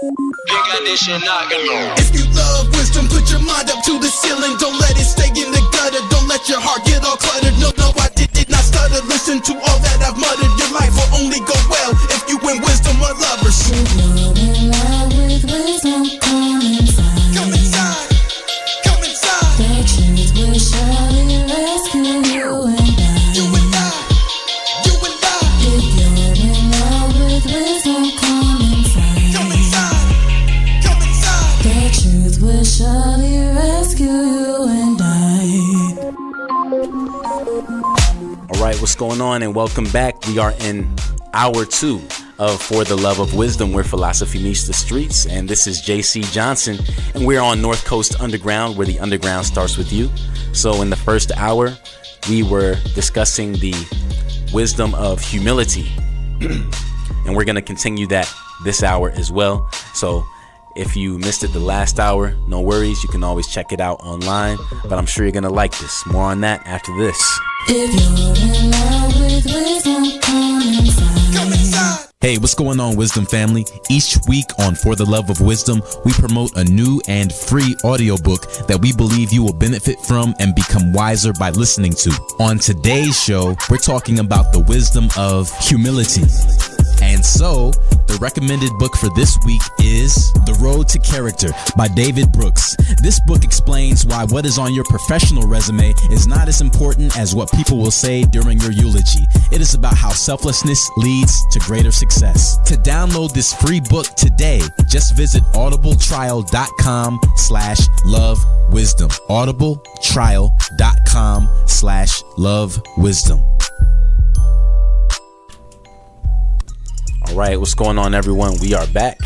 If you love wisdom, put your mind up to the ceiling. Don't let it stay in the gutter. Don't let your heart get all cluttered. No, I did not stutter. Listen to all that I've muttered. Your life will only go well if you win wisdom or lovers. If you're in love with wisdom, come inside. Come inside. Come inside. The truth will surely rescue you and I. You and I. You and I. If you're in love with wisdom, come inside. Come inside. Come inside. The truth will surely rescue you and I. All right, what's going on, and welcome back. We are in hour 2 of For the Love of Wisdom, where philosophy meets the streets, and this is JC Johnson, and we're on North Coast Underground, where the underground starts with you. So in the first hour, we were discussing the wisdom of humility, and we're going to continue that this hour as well. So if you missed it the last hour, no worries, you can always check it out online, but I'm sure you're going to like this. More on that after this. If you're in love with wisdom, come inside. Come inside. Hey, what's going on, Wisdom family? Each week on For the Love of Wisdom, we promote a new and free audiobook that we believe you will benefit from and become wiser by listening to. On today's show, we're talking about the wisdom of humility. And so, the recommended book for this week is The Road to Character by David Brooks. This book explains why what is on your professional resume is not as important as what people will say during your eulogy. It is about how selflessness leads to greater success. To download this free book today, just visit audibletrial.com/lovewisdom. audibletrial.com/lovewisdom. All right, what's going on, everyone? We are back.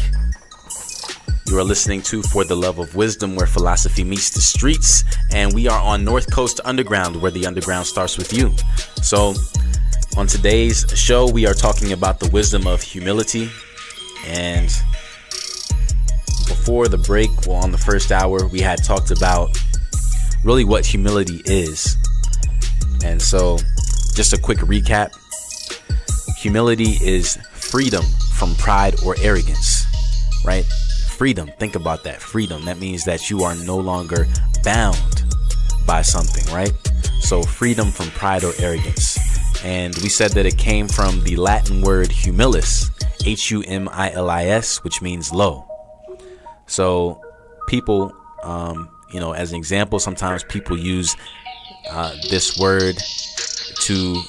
You are listening to For the Love of Wisdom, where philosophy meets the streets, and we are on North Coast Underground, where the underground starts with you. So on today's show, we are talking about the wisdom of humility. And before the break, well, on the first hour, we had talked about really what humility is. And so just a quick recap. Humility is freedom from pride or arrogance, right? Freedom. Think about that. Freedom. That means that you are no longer bound by something, right? So freedom from pride or arrogance. And we said that it came from the Latin word humilis, Humilis, which means low. So people, as an example, sometimes people use this word to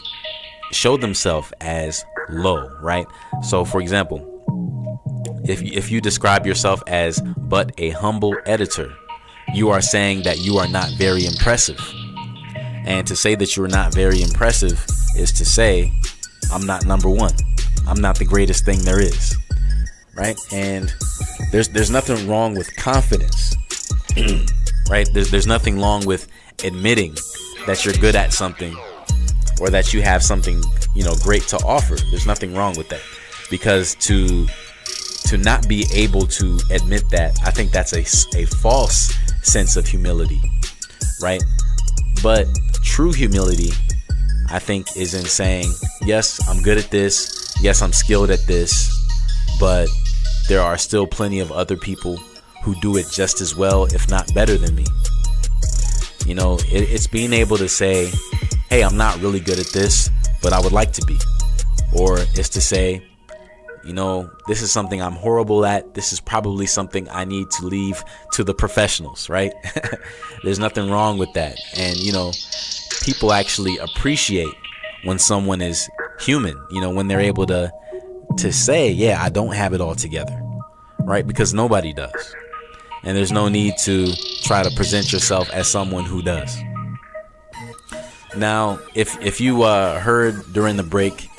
show themselves as low, right? So for example, if you describe yourself as but a humble editor, you are saying that you are not very impressive. And to say that you're not very impressive is to say, I'm not number one. I'm not the greatest thing there is, right? And there's nothing wrong with confidence, right? There's nothing wrong with admitting that you're good at something, or that you have something, great to offer. There's nothing wrong with that, because to not be able to admit that, I think that's a false sense of humility, right? But true humility, I think, is in saying, yes, I'm good at this. Yes, I'm skilled at this, but there are still plenty of other people who do it just as well, if not better than me. It's being able to say, hey, I'm not really good at this, but I would like to be. Or it's to say, this is something I'm horrible at. This is probably something I need to leave to the professionals, right? There's nothing wrong with that. And, people actually appreciate when someone is human, when they're able to say, yeah, I don't have it all together, right? Because nobody does. And there's no need to try to present yourself as someone who does. Now, if you heard during the break,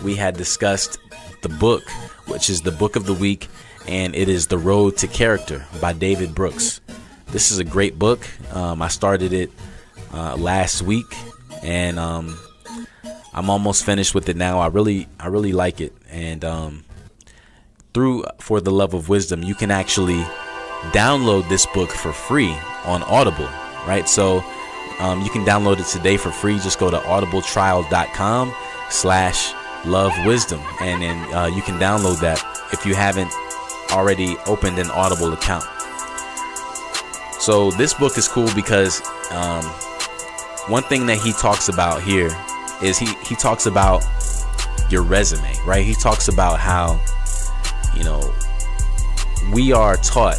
we had discussed the book, which is the book of the week, and it is The Road to Character by David Brooks. This is a great book. I started it last week, and I'm almost finished with it now. I really like it. And through For the Love of Wisdom, you can actually download this book for free on Audible, right? So you can download it today for free. Just go to audibletrial.com/lovewisdom, and then you can download that. If you haven't already opened an Audible account. So this book is cool because one thing that he talks about here is he talks about your resume, right? He talks about how, we are taught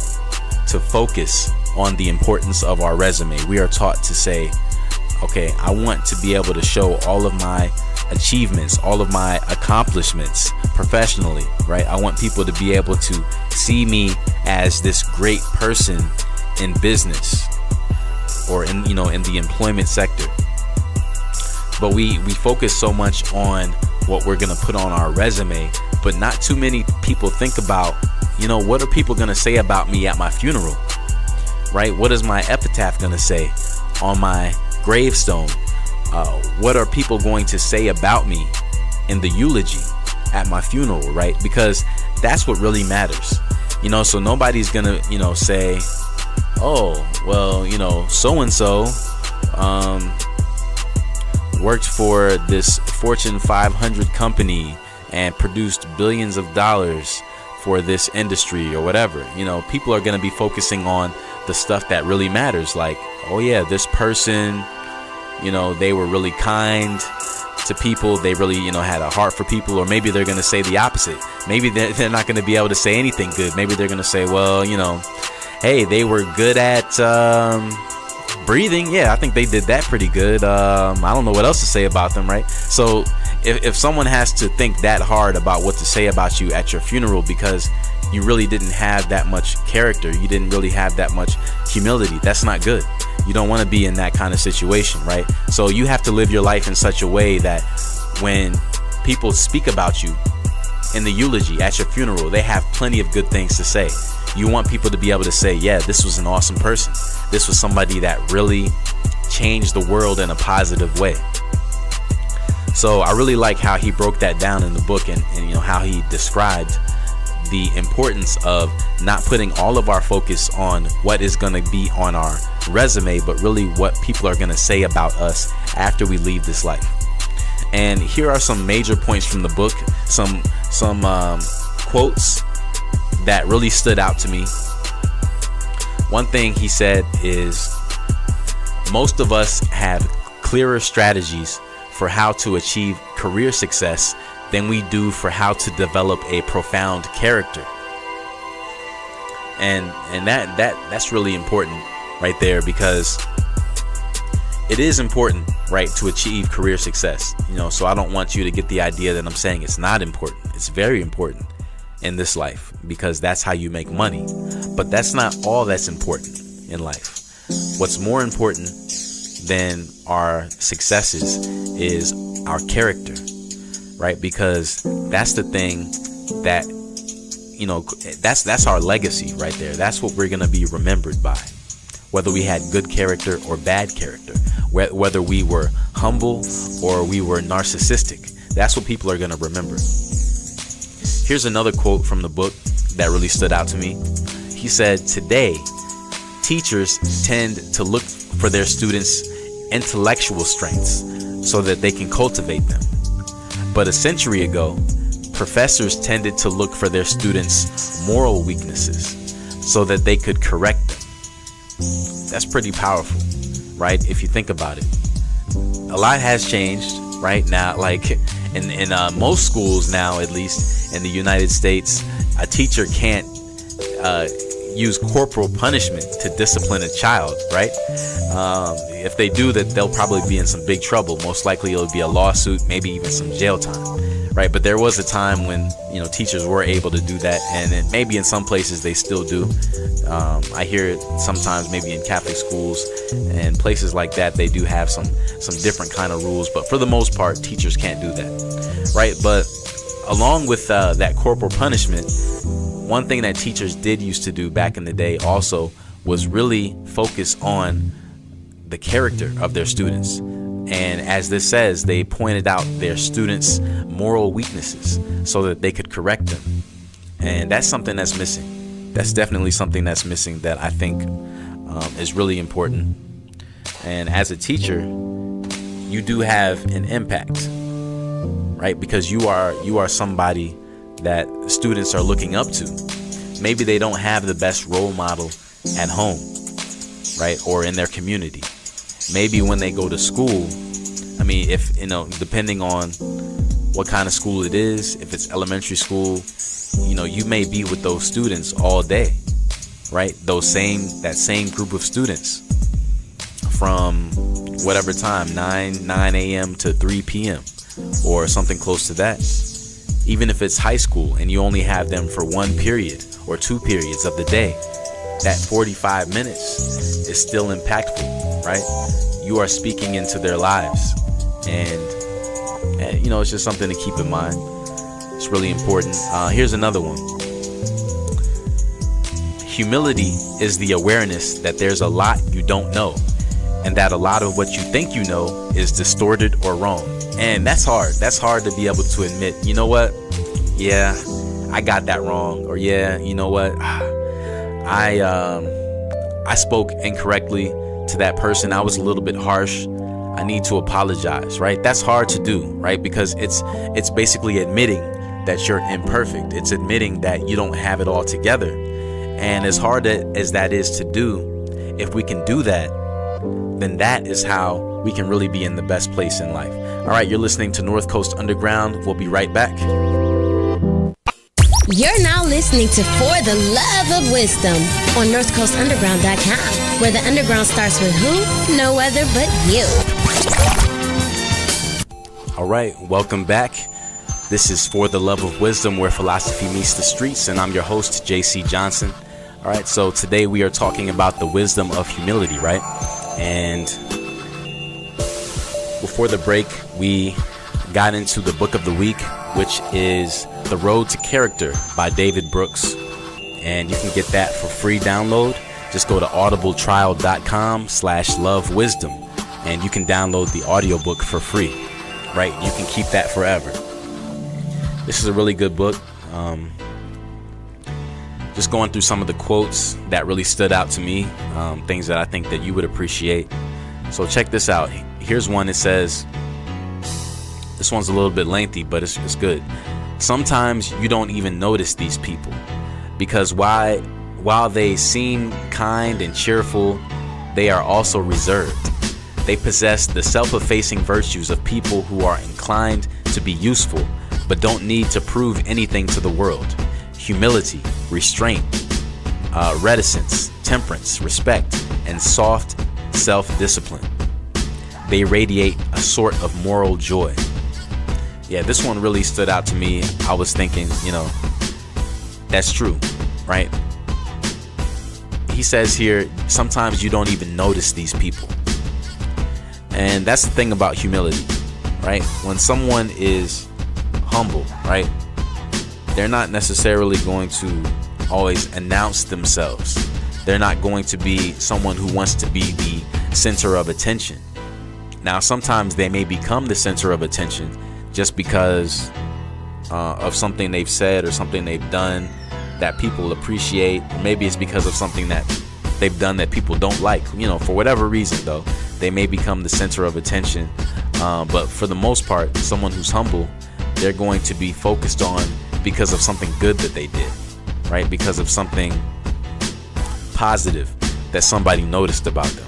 to focus on the importance of our resume. We are taught to say, okay, I want to be able to show all of my achievements, all of my accomplishments professionally, right? I want people to be able to see me as this great person in business or in the employment sector. But we focus so much on what we're going to put on our resume, but not too many people think about, what are people going to say about me at my funeral, right? What is my epitaph going to say on my gravestone? What are people going to say about me in the eulogy at my funeral, right? Because that's what really matters, so nobody's going to, say, oh, well, so-and-so worked for this Fortune 500 company and produced billions of dollars for this industry or whatever. People are going to be focusing on the stuff that really matters. Like, oh yeah, this person, they were really kind to people. They really, had a heart for people. Or maybe they're going to say the opposite. Maybe they're not going to be able to say anything good. Maybe they're going to say, well, hey, they were good at breathing. Yeah, I think they did that pretty good. I don't know what else to say about them, right? So if someone has to think that hard about what to say about you at your funeral because you really didn't have that much character, you didn't really have that much humility, that's not good. You don't want to be in that kind of situation, right? So you have to live your life in such a way that when people speak about you in the eulogy at your funeral, they have plenty of good things to say. You want people to be able to say, yeah, this was an awesome person. This was somebody that really changed the world in a positive way. So I really like how he broke that down in the book and how he described the importance of not putting all of our focus on what is going to be on our resume, but really what people are going to say about us after we leave this life. And here are some major points from the book, some quotes that really stood out to me. One thing he said is, most of us have clearer strategies for how to achieve career success than we do for how to develop a profound character. And that's really important right there, because it is important, right, to achieve career success. So I don't want you to get the idea that I'm saying it's not important. It's very important in this life, because that's how you make money. But that's not all that's important in life. What's more important than our successes is our character, right? Because that's the thing that, that's our legacy right there. That's what we're going to be remembered by, whether we had good character or bad character, whether we were humble or we were narcissistic. That's what people are going to remember. Here's another quote from the book that really stood out to me. He said, today, teachers tend to look for their students' intellectual strengths so that they can cultivate them. But a century ago, professors tended to look for their students' moral weaknesses so that they could correct them. That's pretty powerful, right? If you think about it. A lot has changed right now. Like in most schools now, at least in the United States, a teacher can't use corporal punishment to discipline a child, right? If they do that, they'll probably be in some big trouble. Most likely it'll be a lawsuit, maybe even some jail time, right? But there was a time when teachers were able to do that, and maybe in some places they still do. I hear it sometimes, maybe in Catholic schools and places like that, they do have some different kind of rules, but for the most part, teachers can't do that, right? But along with that corporal punishment, one thing that teachers did used to do back in the day also was really focus on the character of their students. And as this says, they pointed out their students' moral weaknesses so that they could correct them. And that's something that's missing. That's definitely something that's missing that I think is really important. And as a teacher, you do have an impact, right? Because you are somebody that students are looking up to. maybe they don't have the best role model at home, right? Or in their community. Maybe when they go to school, I mean, if, depending on what kind of school it is, if it's elementary school, you may be with those students all day, right? That same group of students from whatever time, 9 a.m. to 3 p.m. or something close to that. Even if it's high school and you only have them for one period or two periods of the day, that 45 minutes is still impactful, right? You are speaking into their lives. And it's just something to keep in mind. It's really important. Here's another one. Humility is the awareness that there's a lot you don't know, and that a lot of what you think you know is distorted or wrong. And that's hard. That's hard to be able to admit, you know what? Yeah, I got that wrong. Or yeah, you know what? I spoke incorrectly to that person. I was a little bit harsh. I need to apologize, right? That's hard to do, right? Because it's basically admitting that you're imperfect. It's admitting that you don't have it all together. And as hard as that is to do, if we can do that, then that is how we can really be in the best place in life. All right, you're listening to North Coast Underground. We'll be right back. You're now listening to For the Love of Wisdom on NorthCoastUnderground.com, where the underground starts with who? No other but you. All right, welcome back. This is For the Love of Wisdom, where philosophy meets the streets, and I'm your host, JC Johnson. All right, so today we are talking about the wisdom of humility, right? And before the break, we got into the book of the week, which is The Road to Character by David Brooks. And you can get that for free download. Just go to audibletrial.com/lovewisdom and you can download the audiobook for free, right? You can keep that forever. This is a really good book. Just going through some of the quotes that really stood out to me, things that I think that you would appreciate. So check this out. Here's one that says, this one's a little bit lengthy, but it's good. Sometimes you don't even notice these people because while they seem kind and cheerful, they are also reserved. They possess the self-effacing virtues of people who are inclined to be useful, but don't need to prove anything to the world. Humility, restraint, reticence, temperance, respect, and soft self-discipline. They radiate a sort of moral joy. Yeah, this one really stood out to me. I was thinking, that's true, right? He says here, sometimes you don't even notice these people. And that's the thing about humility, right? When someone is humble, right? They're not necessarily going to always announce themselves. They're not going to be someone who wants to be the center of attention. Now, sometimes they may become the center of attention just because of something they've said or something they've done that people appreciate. Or maybe it's because of something that they've done that people don't like. For whatever reason, though, they may become the center of attention. But for the most part, someone who's humble, they're going to be focused on because of something good that they did, right? Because of something positive that somebody noticed about them.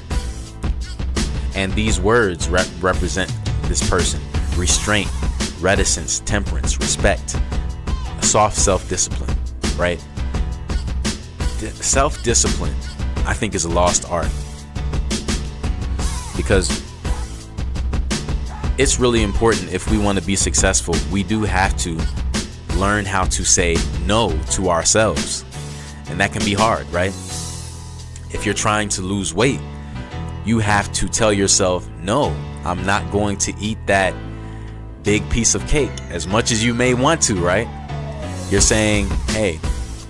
And these words represent this person: restraint, reticence, temperance, respect, a soft self-discipline, right? Self-discipline, I think, is a lost art, because it's really important. If we want to be successful, we do have to learn how to say no to ourselves, and that can be hard, right? If you're trying to lose weight, you have to tell yourself, no, I'm not going to eat that big piece of cake, as much as you may want to, right? You're saying, hey,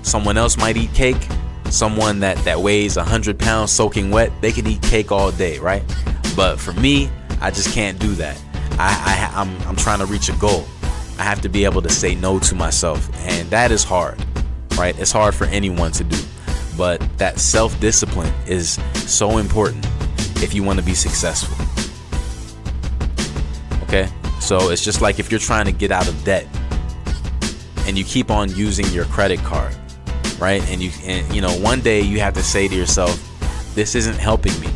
someone else might eat cake. Someone that weighs 100 pounds soaking wet, they can eat cake all day, right? But for me, I just can't do that. I'm trying to reach a goal. I have to be able to say no to myself, and that is hard, right? It's hard for anyone to do, but that self-discipline is so important if you want to be successful. Okay, so it's just like if you're trying to get out of debt and you keep on using your credit card, right? And you know, one day you have to say to yourself, this isn't helping me.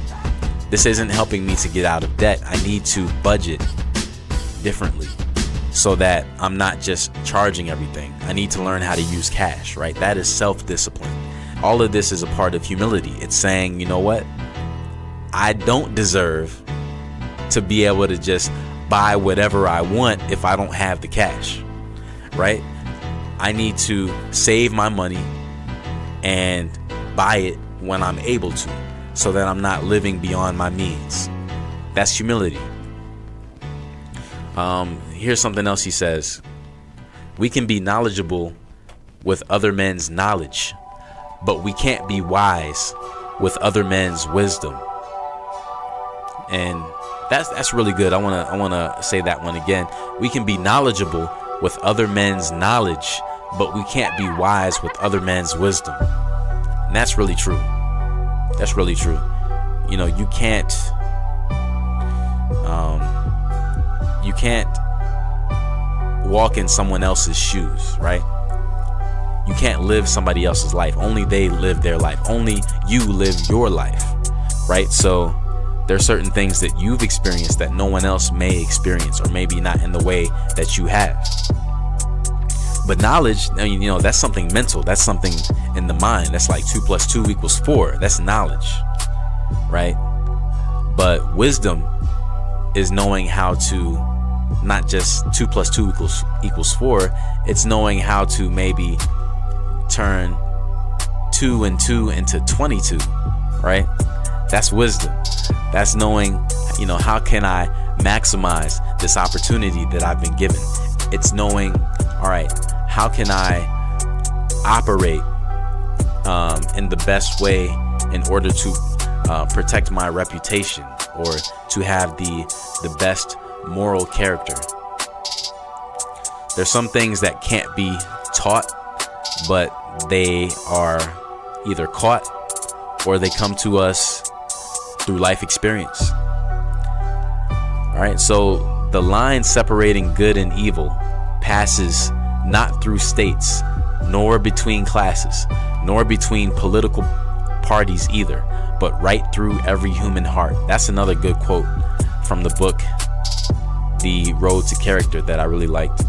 This isn't helping me to get out of debt. I need to budget differently so that I'm not just charging everything. I need to learn how to use cash, right? That is self-discipline. All of this is a part of humility. It's saying, you know what? I don't deserve to be able to just buy whatever I want if I don't have the cash, right? I need to save my money and buy it when I'm able to, so that I'm not living beyond my means. That's humility. Here's something else he says. We can be knowledgeable with other men's knowledge, but we can't be wise with other men's wisdom. And that's really good. I wanna say that one again. We can be knowledgeable with other men's knowledge, but we can't be wise with other men's wisdom. And that's really true. That's really true. You know, you can't walk in someone else's shoes, right? You can't live somebody else's life. Only they live their life. Only you live your life, right? So there are certain things that you've experienced that no one else may experience, or maybe not in the way that you have. But knowledge, you know, that's something mental. That's something in the mind. That's like 2 + 2 = 4. That's knowledge, right? But wisdom is knowing how to not just 2 + 2 = 4. It's knowing how to maybe turn 2 and 2 into 22, right? That's wisdom. That's knowing, you know, how can I maximize this opportunity that I've been given? It's knowing, all right, how can I operate in the best way in order to protect my reputation, or to have the best moral character. There's some things that can't be taught, but they are either caught or they come to us through life experience. All right, so the line separating good and evil passes not through states, nor between classes, nor between political parties either, but right through every human heart. That's another good quote from the book The Road to Character that I really liked.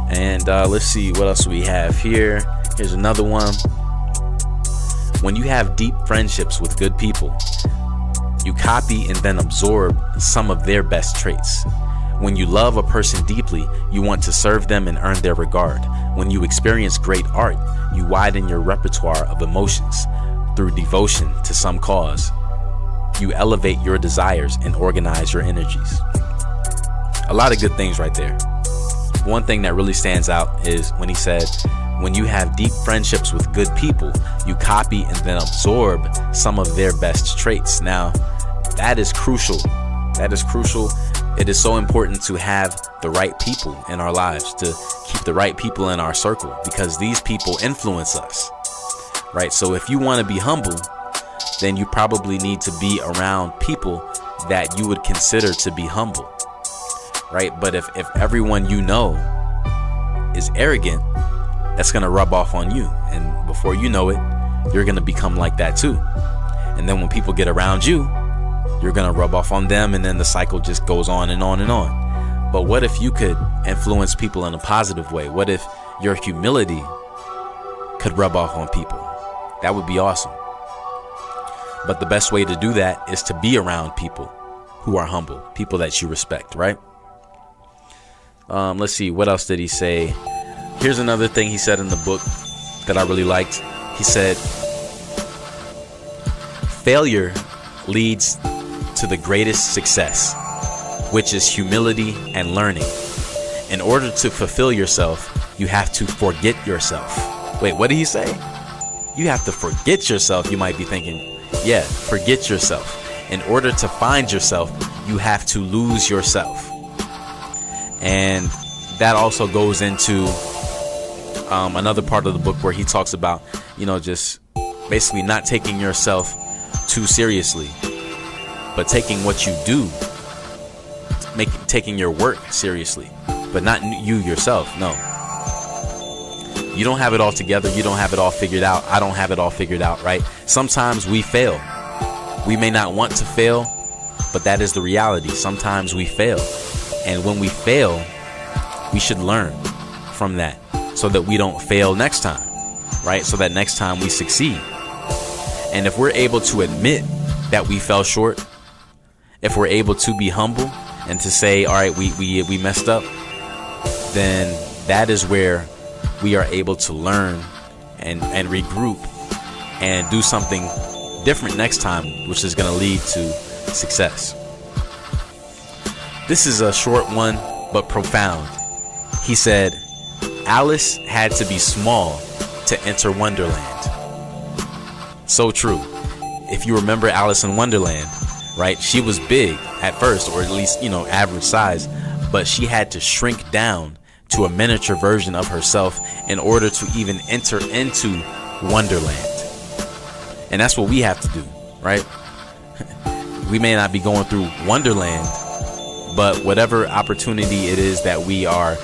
And let's see what else we have here. Here's another one. When you have deep friendships with good people, you copy and then absorb some of their best traits. When you love a person deeply, you want to serve them and earn their regard. When you experience great art, you widen your repertoire of emotions through devotion to some cause. You elevate your desires and organize your energies. A lot of good things right there. One thing that really stands out is when he said, when you have deep friendships with good people, you copy and then absorb some of their best traits. Now, that is crucial. That is crucial. It is so important to have the right people in our lives, to keep the right people in our circle, because these people influence us, right? So if you want to be humble, then you probably need to be around people that you would consider to be humble, right? But if everyone you know is arrogant, that's going to rub off on you. And before you know it, you're going to become like that too. And then when people get around you, you're going to rub off on them, and then the cycle just goes on and on and on. But what if you could influence people in a positive way? What if your humility could rub off on people? That would be awesome. But the best way to do that is to be around people who are humble, people that you respect, right? Let's see, what else did he say? Here's another thing he said in the book that I really liked. He said, failure leads to the greatest success, which is humility and learning. In order to fulfill yourself, you have to forget yourself. Wait, what did he say? You have to forget yourself. You might be thinking, yeah, forget yourself. In order to find yourself, you have to lose yourself. And that also goes into another part of the book where he talks about, just basically not taking yourself too seriously, but taking what you do, taking your work seriously, but not you yourself. No, You don't have it all together. You don't have it all figured out. I don't have it all figured out, right? Sometimes we fail. We may not want to fail, but that is the reality. Sometimes we fail. And when we fail, we should learn from that so that we don't fail next time, right? So that next time we succeed. And if we're able to admit that we fell short, if we're able to be humble and to say, all right, we messed up, then that is where we are able to learn and regroup and do something different next time, which is going to lead to success. This is a short one, but profound. He said, Alice had to be small to enter Wonderland. So true. If you remember Alice in Wonderland, right? She was big at first, or at least, average size, but she had to shrink down to a miniature version of herself in order to even enter into Wonderland. And that's what we have to do, right? We may not be going through Wonderland, but whatever opportunity it is that we are,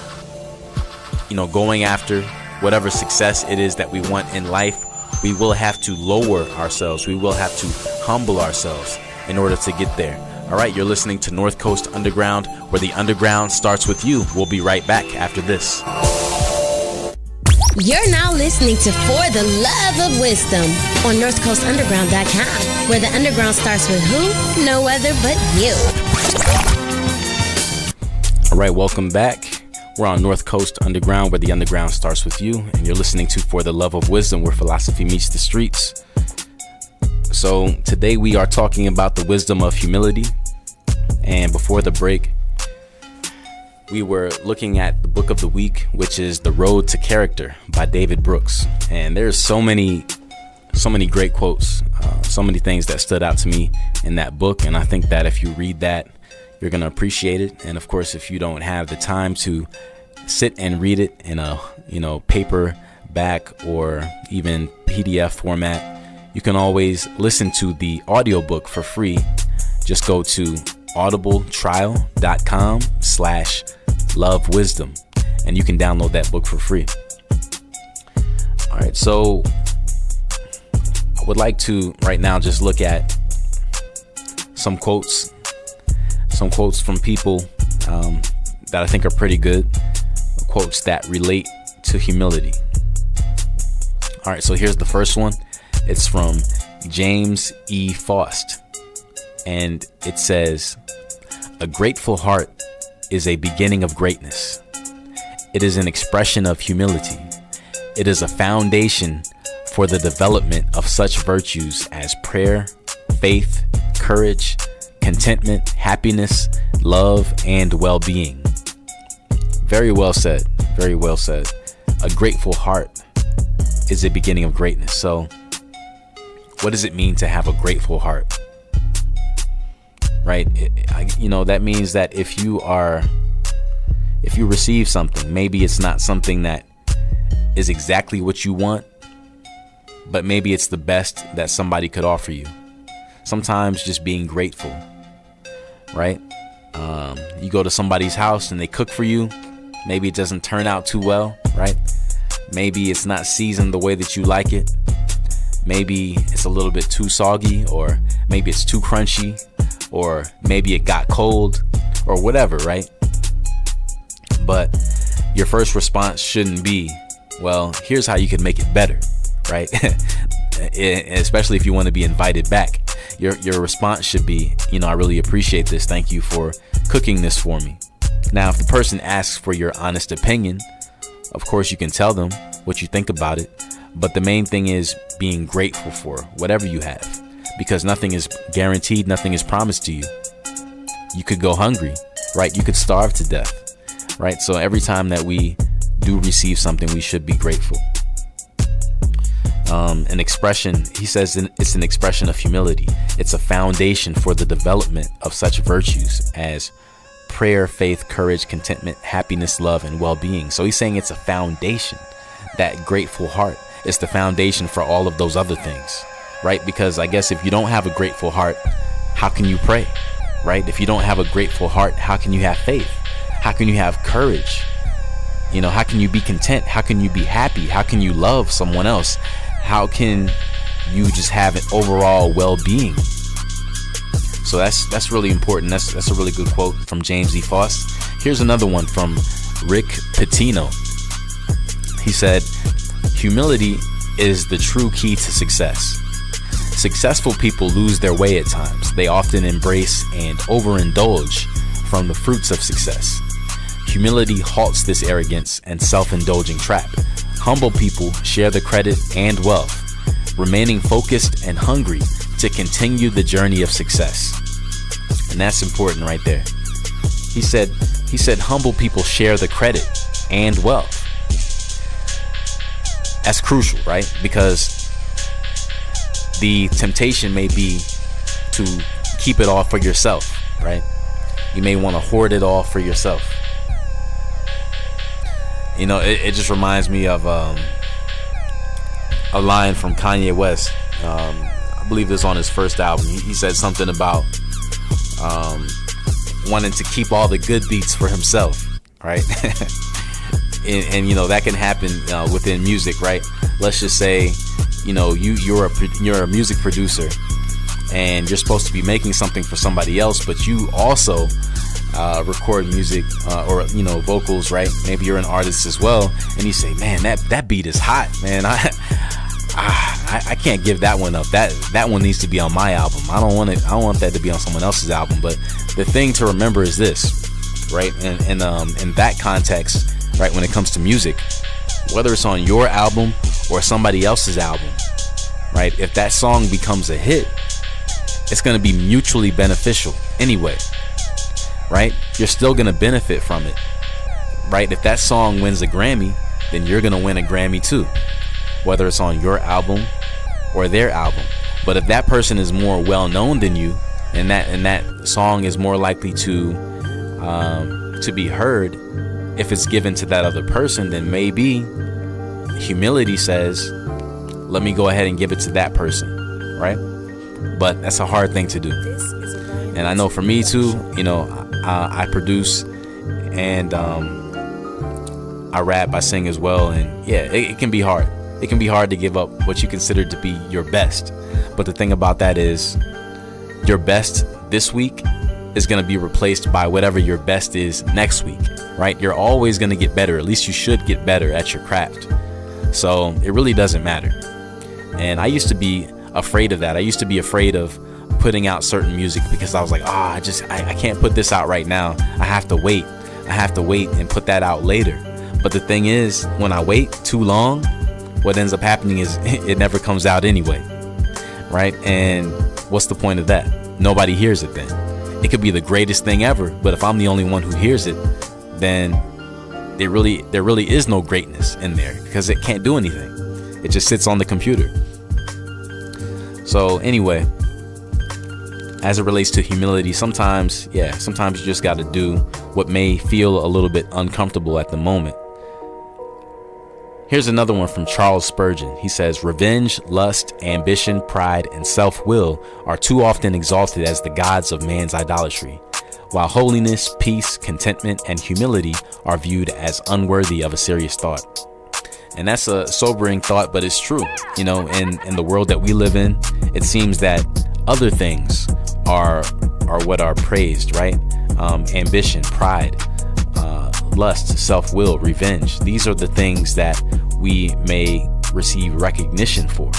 going after, whatever success it is that we want in life, we will have to lower ourselves. We will have to humble ourselves in order to get there. All right, you're listening to North Coast Underground, where the underground starts with you. We'll be right back after this. You're now listening to For the Love of Wisdom on NorthCoastUnderground.com, where the underground starts with who? No other but you. All right, welcome back. We're on North Coast Underground, where the underground starts with you, and you're listening to For the Love of Wisdom, where philosophy meets the streets. So today we are talking about the wisdom of humility. And before the break, we were looking at the book of the week, which is The Road to Character by David Brooks. And there's so many great quotes, so many things that stood out to me in that book. And I think that if you read that, you're going to appreciate it. And of course, if you don't have the time to sit and read it in a, paperback or even PDF format, you can always listen to the audiobook for free. Just go to audibletrial.com/lovewisdom and you can download that book for free. All right, so I would like to right now just look at some quotes from people that I think are pretty good, quotes that relate to humility. All right, so here's the first one. It's from James E. Faust, and it says, "A grateful heart is a beginning of greatness. It is an expression of humility. It is a foundation for the development of such virtues as prayer, faith, courage, contentment, happiness, love, and well-being." Very well said. Very well said. A grateful heart is a beginning of greatness. So what does it mean to have a grateful heart? Right? That means that if you receive something, maybe it's not something that is exactly what you want, but maybe it's the best that somebody could offer you. Sometimes just being grateful, right? You go to somebody's house and they cook for you. Maybe it doesn't turn out too well, right? Maybe it's not seasoned the way that you like it. Maybe it's a little bit too soggy, or maybe it's too crunchy, or maybe it got cold, or whatever, right? But your first response shouldn't be, well, here's how you can make it better, right? Especially if you want to be invited back. Your response should be, I really appreciate this. Thank you for cooking this for me. Now, if the person asks for your honest opinion, of course you can tell them what you think about it. But the main thing is being grateful for whatever you have, because nothing is guaranteed. Nothing is promised to you. You could go hungry, right? You could starve to death, right? So every time that we do receive something, we should be grateful. An expression, he says, it's an expression of humility. It's a foundation for the development of such virtues as prayer, faith, courage, contentment, happiness, love, and well-being. So he's saying it's a foundation. That grateful heart is the foundation for all of those other things, right? Because I guess if you don't have a grateful heart, how can you pray, right? If you don't have a grateful heart, how can you have faith? How can you have courage? You know, how can you be content? How can you be happy? How can you love someone else? How can you just have an overall well-being? So that's really important. That's a really good quote from James E. Faust. Here's another one from Rick Pitino. He said, humility is the true key to success. Successful people lose their way at times. They often embrace and overindulge from the fruits of success. Humility halts this arrogance and self-indulging trap. Humble people share the credit and wealth, remaining focused and hungry to continue the journey of success. And that's important right there. He said humble people share the credit and wealth. That's crucial, right? Because the temptation may be to keep it all for yourself, right? You may want to hoard it all for yourself. You know, it just reminds me of a line from Kanye West. I believe this on his first album. He said something about wanting to keep all the good beats for himself, right? and you know, that can happen within music, right? Let's just say, you know, you're a music producer and you're supposed to be making something for somebody else, but you also record music or, you know, vocals, right? Maybe you're an artist as well, and you say, man, that beat is hot, man. I can't give that one up. That one needs to be on my album. I don't want that to be on someone else's album. But the thing to remember is this, right? And in that context, right, when it comes to music, whether it's on your album or somebody else's album, right? If that song becomes a hit, it's going to be mutually beneficial anyway, right? You're still going to benefit from it, right? If that song wins a Grammy, then you're going to win a Grammy too, whether it's on your album or their album. But if that person is more well known than you, and that song is more likely to be heard if it's given to that other person, then maybe humility says, let me go ahead and give it to that person, right? But that's a hard thing to do. And I know for me too, you know, I produce and I rap, I sing as well, and yeah, it can be hard. It can be hard to give up what you consider to be your best. But the thing about that is, your best this week is going to be replaced by whatever your best is next week, right? You're always going to get better. At least you should get better at your craft. So it really doesn't matter. And I used to be afraid of that. I used to be afraid of putting out certain music because I was like, I can't put this out right now. I have to wait and put that out later. But the thing is, when I wait too long, what ends up happening is it never comes out anyway, right? And what's the point of that? Nobody hears it then. It could be the greatest thing ever, but if I'm the only one who hears it, then there really is no greatness in there because it can't do anything. It just sits on the computer. So anyway, as it relates to humility, sometimes you just got to do what may feel a little bit uncomfortable at the moment. Here's another one from Charles Spurgeon. He says, revenge, lust, ambition, pride, and self-will are too often exalted as the gods of man's idolatry, while holiness, peace, contentment, and humility are viewed as unworthy of a serious thought. And that's a sobering thought, but it's true. You know, in the world that we live in, it seems that other things are what are praised, right? Ambition, pride, lust, self-will, revenge. These are the things that we may receive recognition for.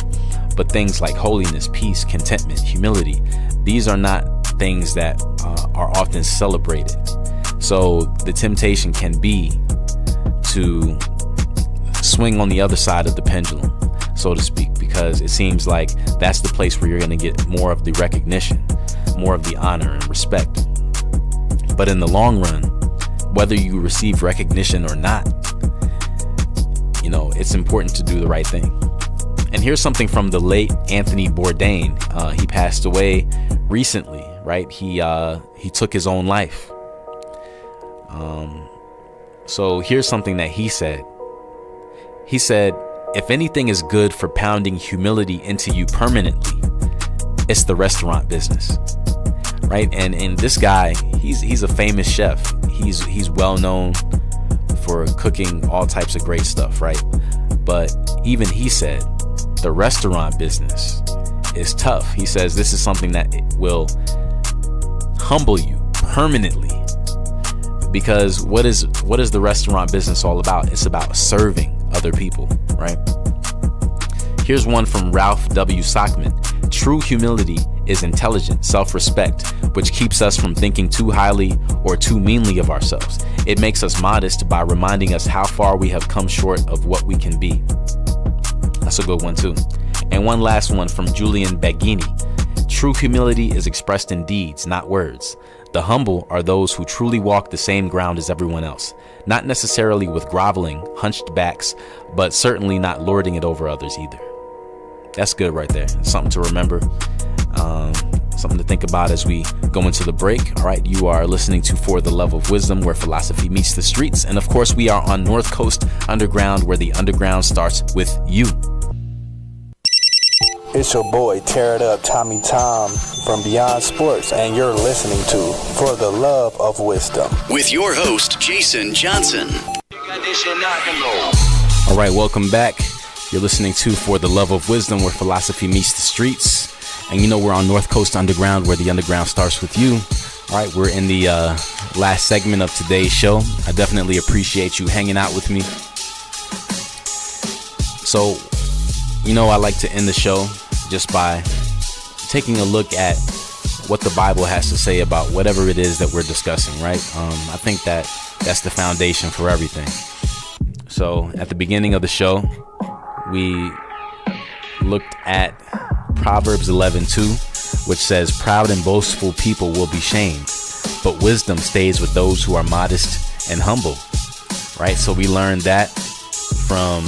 But things like holiness, peace, contentment, humility, these are not things that are often celebrated. So the temptation can be to swing on the other side of the pendulum, so to speak, because it seems like that's the place where you're going to get more of the recognition, more of the honor and respect. But in the long run, whether you receive recognition or not, you know, it's important to do the right thing. And here's something from the late Anthony Bourdain. He passed away recently, right? He took his own life. So here's something that he said. He said, if anything is good for pounding humility into you permanently, it's the restaurant business, right? And this guy, he's a famous chef. He's well known for cooking all types of great stuff, right? But even he said the restaurant business is tough. He says this is something that will humble you permanently, because what is the restaurant business all about? It's about serving other people, right? Here's one from Ralph W. Sockman. True humility is intelligent self-respect, which keeps us from thinking too highly or too meanly of ourselves. It makes us modest by reminding us how far we have come short of what we can be. That's a good one too. And one last one from Julian Baggini. True humility is expressed in deeds, not words. The humble are those who truly walk the same ground as everyone else, not necessarily with groveling, hunched backs, but certainly not lording it over others either. That's good right there. Something to remember. Something to think about as we go into the break. All right, you are listening to For the Love of Wisdom, where philosophy meets the streets. And of course, we are on North Coast Underground, where the underground starts with you. It's your boy, Tear It Up, Tommy Tom from Beyond Sports, and you're listening to For the Love of Wisdom with your host, Jason Johnson. All right, welcome back. You're listening to For the Love of Wisdom, where philosophy meets the streets. And you know we're on North Coast Underground, where the underground starts with you. All right, we're in the last segment of today's show. I definitely appreciate you hanging out with me. So, you know, I like to end the show just by taking a look at what the Bible has to say about whatever it is that we're discussing, right? I think that's the foundation for everything. So at the beginning of the show, we looked at Proverbs 11:2, which says, "Proud and boastful people will be shamed, but wisdom stays with those who are modest and humble." Right? So we learned that from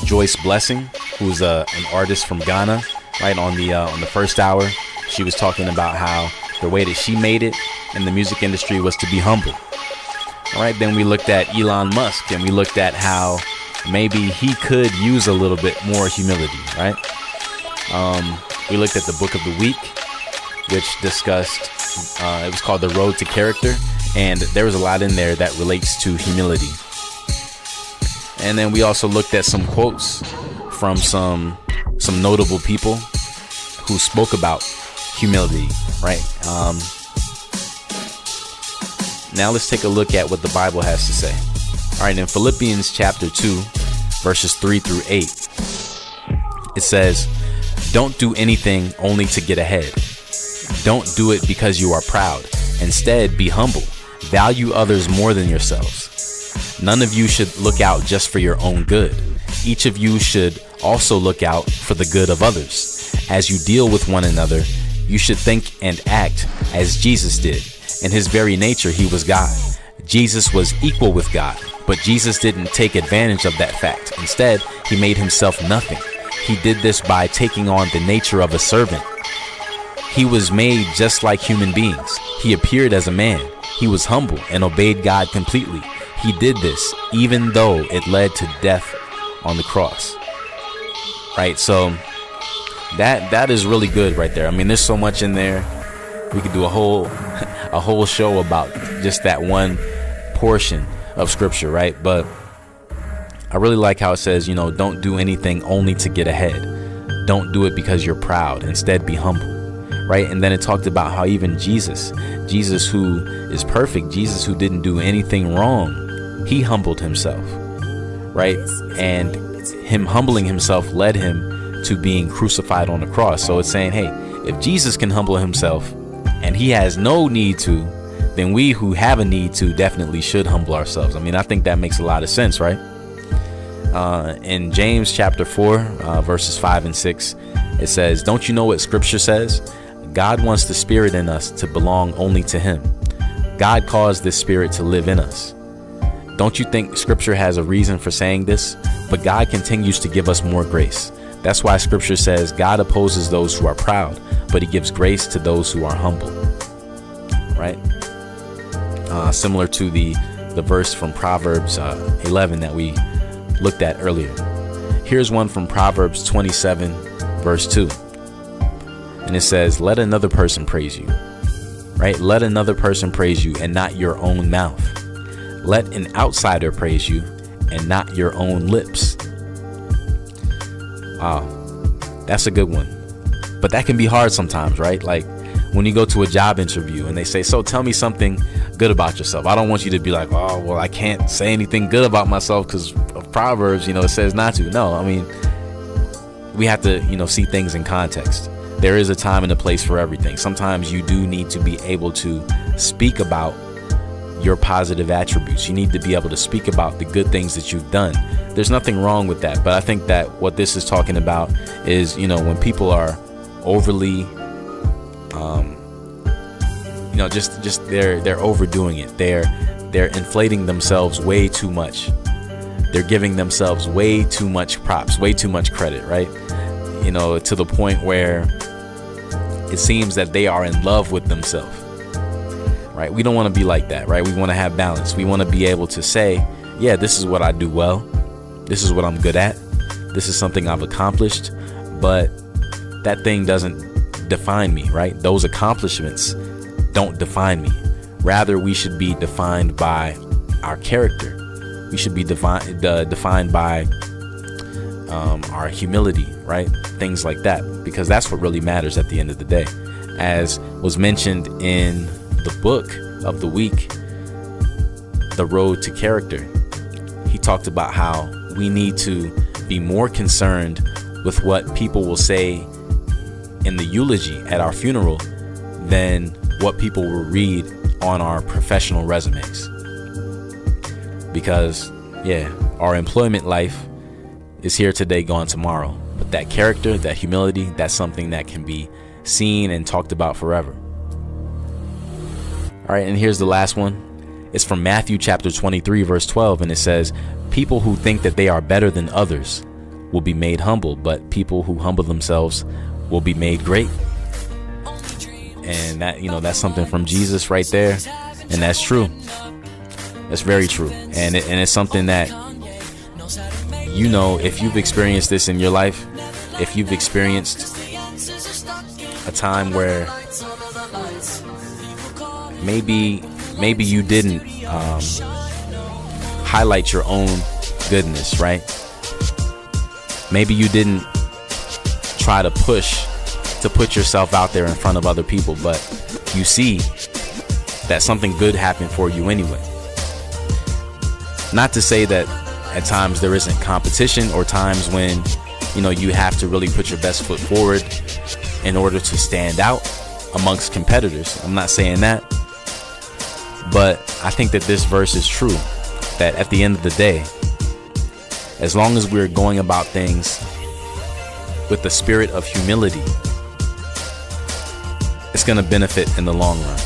Joyce Blessing, who's an artist from Ghana. Right on the first hour, she was talking about how the way that she made it in the music industry was to be humble. All right, then we looked at Elon Musk, and we looked at how maybe he could use a little bit more humility, right? We looked at the book of the week, which discussed, it was called The Road to Character, and there was a lot in there that relates to humility. And then we also looked at some quotes from some notable people who spoke about humility, right? Now let's take a look at what the Bible has to say. All right, in Philippians chapter 2, verses 3 through 8, it says, "Don't do anything only to get ahead. Don't do it because you are proud. Instead, be humble. Value others more than yourselves. None of you should look out just for your own good. Each of you should also look out for the good of others. As you deal with one another, you should think and act as Jesus did. In his very nature, he was God. Jesus was equal with God, but Jesus didn't take advantage of that fact. Instead, he made himself nothing. He did this by taking on the nature of a servant. He was made just like human beings. He appeared as a man. He was humble and obeyed God completely. He did this even though it led to death on the cross." Right? So that is really good right there. I mean, there's so much in there. We could do a whole show about just that one portion of scripture, right? But I really like how it says, you know, don't do anything only to get ahead. Don't do it because you're proud. Instead, be humble, right? And then it talked about how even Jesus who is perfect, Jesus who didn't do anything wrong, he humbled himself, right? And him humbling himself led him to being crucified on the cross. So it's saying, hey, if Jesus can humble himself and he has no need to, then we who have a need to definitely should humble ourselves. I mean, I think that makes a lot of sense, right? In James chapter 4, verses 5 and 6, it says, "Don't you know what scripture says? God wants the spirit in us to belong only to him. God caused this spirit to live in us." Don't you think scripture has a reason for saying this? But God continues to give us more grace. That's why scripture says God opposes those who are proud, but he gives grace to those who are humble. Right? Similar to the verse from Proverbs 11 that we looked at earlier. Here's one from Proverbs 27, verse 2. And it says, "Let another person praise you." Right? Let another person praise you and not your own mouth. Let an outsider praise you and not your own lips. Wow, that's a good one. But that can be hard sometimes, right? Like when you go to a job interview and they say, so tell me something good about yourself. I don't want you to be like, oh, well, I can't say anything good about myself because of Proverbs, it says not to. No, I mean, we have to, see things in context. There is a time and a place for everything. Sometimes you do need to be able to speak about your positive attributes. You need to be able to speak about the good things that you've done. There's nothing wrong with that. But I think that what this is talking about is, when people are overly, just they're overdoing it. They're inflating themselves way too much. They're giving themselves way too much props, way too much credit, right? To the point where it seems that they are in love with themselves, right? We don't want to be like that, right? We want to have balance. We want to be able to say, yeah, this is what I do well. This is what I'm good at. This is something I've accomplished, but that thing doesn't define me, right? Those accomplishments don't define me. Rather, we should be defined by our character. We should be defined by our humility, right? Things like that, because that's what really matters at the end of the day. As was mentioned in the book of the week, The Road to Character, he talked about how we need to be more concerned with what people will say in the eulogy at our funeral than what people will read on our professional resumes. Because, our employment life is here today, gone tomorrow. But that character, that humility, that's something that can be seen and talked about forever. All right, and here's the last one. It's from Matthew chapter 23, verse 12, and it says, people who think that they are better than others will be made humble, but people who humble themselves will be made great. And that, that's something from Jesus right there. And that's true. That's very true. And it's something that, if you've experienced this in your life, if you've experienced a time where maybe you didn't highlight your own goodness, right? Maybe you didn't try to push to put yourself out there in front of other people, but you see that something good happened for you anyway. Not to say that at times there isn't competition or times when, you have to really put your best foot forward in order to stand out amongst competitors. I'm not saying that. But I think that this verse is true, that at the end of the day, as long as we're going about things with the spirit of humility, it's going to benefit in the long run.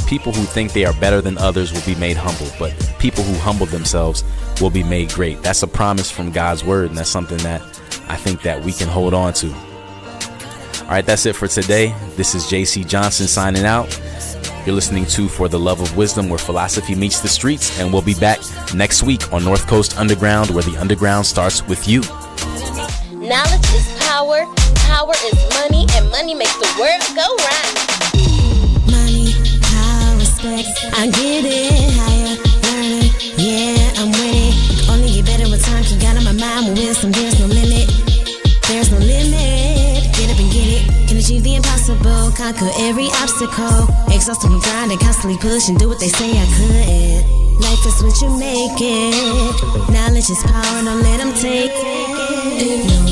People who think they are better than others will be made humble, but people who humble themselves will be made great. That's a promise from God's word, and that's something that I think that we can hold on to. All right, that's it for today. This is JC Johnson signing out. You're listening to For the Love of Wisdom, where philosophy meets the streets, and we'll be back next week on North Coast Underground, where the underground starts with you. Knowledge is power, power is money, and money makes the world go round. Money, power, respect, I get it. Higher, learning, yeah, I'm with it. Only get better with time, keep God on my mind with wisdom. There's no limit, there's no limit. Get up and get it, can achieve the impossible, conquer every obstacle. Exhausted from grinding, constantly push and do what they say I could. Life is what you make it. Knowledge is power, don't let them take it.